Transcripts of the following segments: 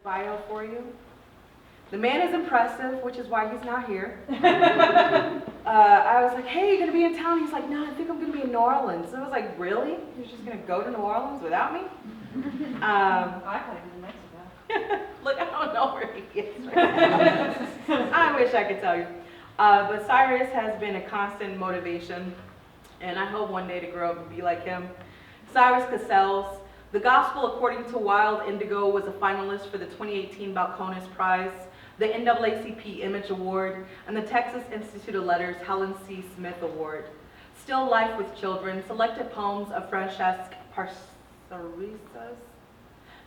Bio for you. The man is impressive, which is why he's not here. I was like, hey, you gonna be in town? He's like, no, I think I'm gonna be in New Orleans. So I was like, really? You're just gonna go to New Orleans without me? I thought he was in Mexico. Look, I don't know where he is right now. I wish I could tell you. But Cyrus has been a constant motivation, and I hope one day to grow up and be like him. Cyrus Cassells. The Gospel According to Wild Indigo was a finalist for the 2018 Balcones Prize, the NAACP Image Award, and the Texas Institute of Letters Helen C. Smith Award. Still Life with Children, selected poems of Francesc Parcerisas,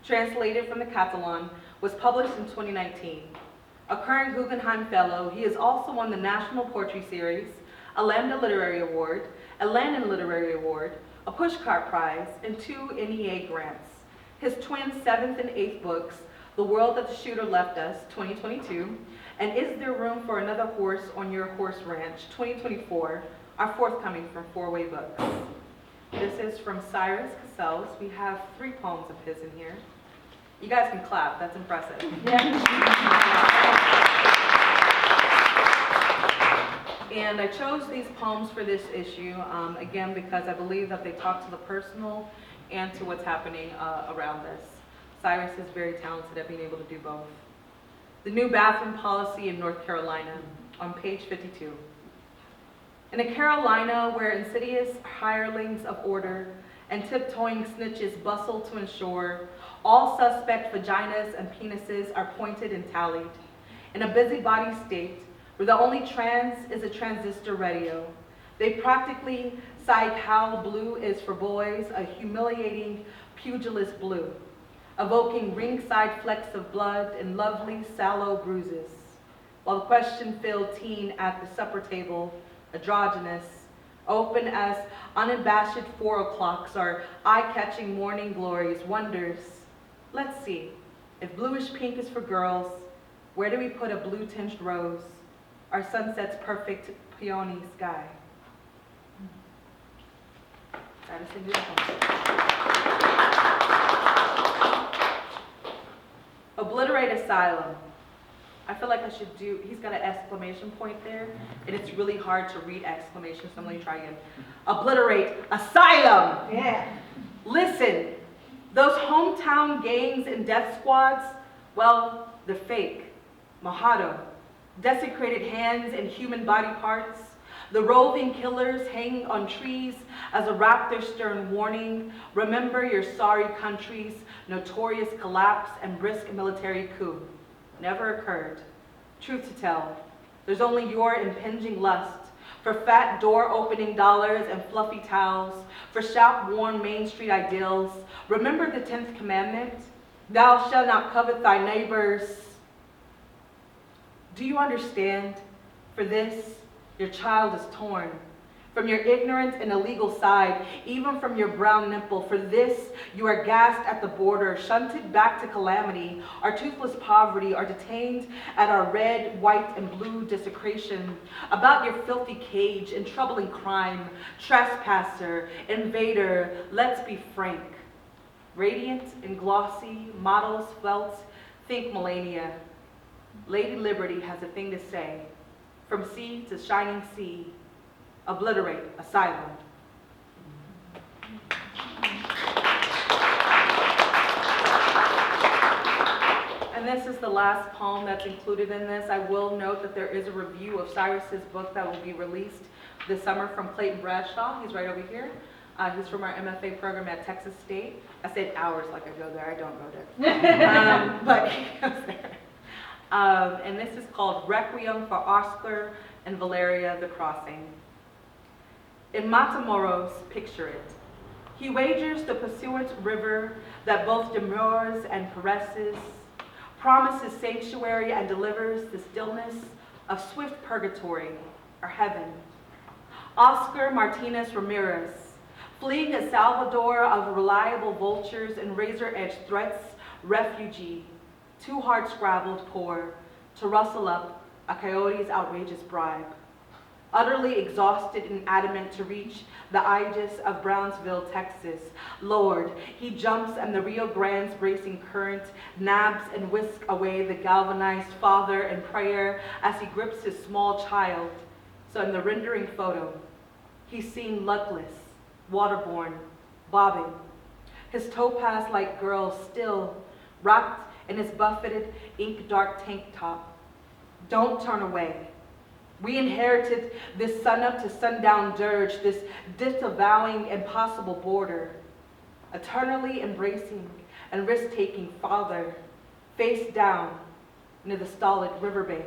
translated from the Catalan, was published in 2019. A current Guggenheim Fellow, he has also won the National Poetry Series, a Lambda Literary Award, a Landon Literary Award, a Pushcart Prize, and 2 NEA grants. His twin 7th and 8th books, The World That the Shooter Left Us, 2022, and Is There Room for Another Horse on Your Horse Ranch, 2024, are forthcoming from 4-Way Books. This is from Cyrus Cassells. We have 3 poems of his in here. You guys can clap, that's impressive. Yeah. And I chose these poems for this issue, again, because I believe that they talk to the personal and to what's happening around us. Cyrus is very talented at being able to do both. The new bathroom policy in North Carolina, on page 52. In a Carolina where insidious hirelings of order and tiptoeing snitches bustle to ensure all suspect vaginas and penises are pointed and tallied. In a busybody state, where the only trans is a transistor radio. They practically cite how blue is for boys, a humiliating pugilist blue, evoking ringside flecks of blood and lovely sallow bruises, while the question-filled teen at the supper table, androgynous, open as unabashed 4 o'clocks or eye-catching morning glories, wonders, let's see, if bluish pink is for girls, where do we put a blue-tinged rose? Our sunset's perfect peony sky. Obliterate asylum. I feel like I should do, he's got an exclamation point there, and it's really hard to read exclamation, so I'm going to try again. Obliterate asylum. Yeah. Listen, those hometown gangs and death squads, well, they're fake. Mojado. Desecrated hands and human body parts. The roving killers hang on trees as a raptor stern warning. Remember your sorry country's notorious collapse and brisk military coup. Never occurred. Truth to tell, there's only your impinging lust for fat door-opening dollars and fluffy towels, for shop-worn Main Street ideals. Remember the 10th commandment? Thou shalt not covet thy neighbor's. Do you understand? For this, your child is torn. From your ignorant and illegal side, even from your brown nipple. For this, you are gassed at the border, shunted back to calamity, our toothless poverty, are detained at our red, white, and blue desecration. About your filthy cage and troubling crime, trespasser, invader, let's be frank. Radiant and glossy, models felt, think millennia. Lady Liberty has a thing to say. From sea to shining sea, obliterate asylum. And this is the last poem that's included in this. I will note that there is a review of Cyrus's book that will be released this summer from Clayton Bradshaw. He's right over here. He's from our MFA program at Texas State. I said hours like I go there. I don't go there. But he goes there. And this is called Requiem for Oscar and Valeria the Crossing. In Matamoros, picture it. He wagers the pursuant river that both demurs and caresses, promises sanctuary and delivers the stillness of swift purgatory or heaven. Oscar Martinez Ramirez, fleeing a Salvador of reliable vultures and razor-edged threats, refugee, too hard scrabbled poor to rustle up a coyote's outrageous bribe. utterly exhausted and adamant to reach the Aegis of Brownsville, Texas. Lord, he jumps and the Rio Grande's bracing current nabs and whisks away the galvanized father in prayer as he grips his small child. So in the rendering photo, he's seen luckless, waterborne, bobbing, his topaz-like girl still wrapped in his buffeted, ink-dark tank top. Don't turn away. We inherited this sun-up to sundown dirge, this disavowing impossible border, eternally embracing and risk-taking father, face down near the stolid riverbank.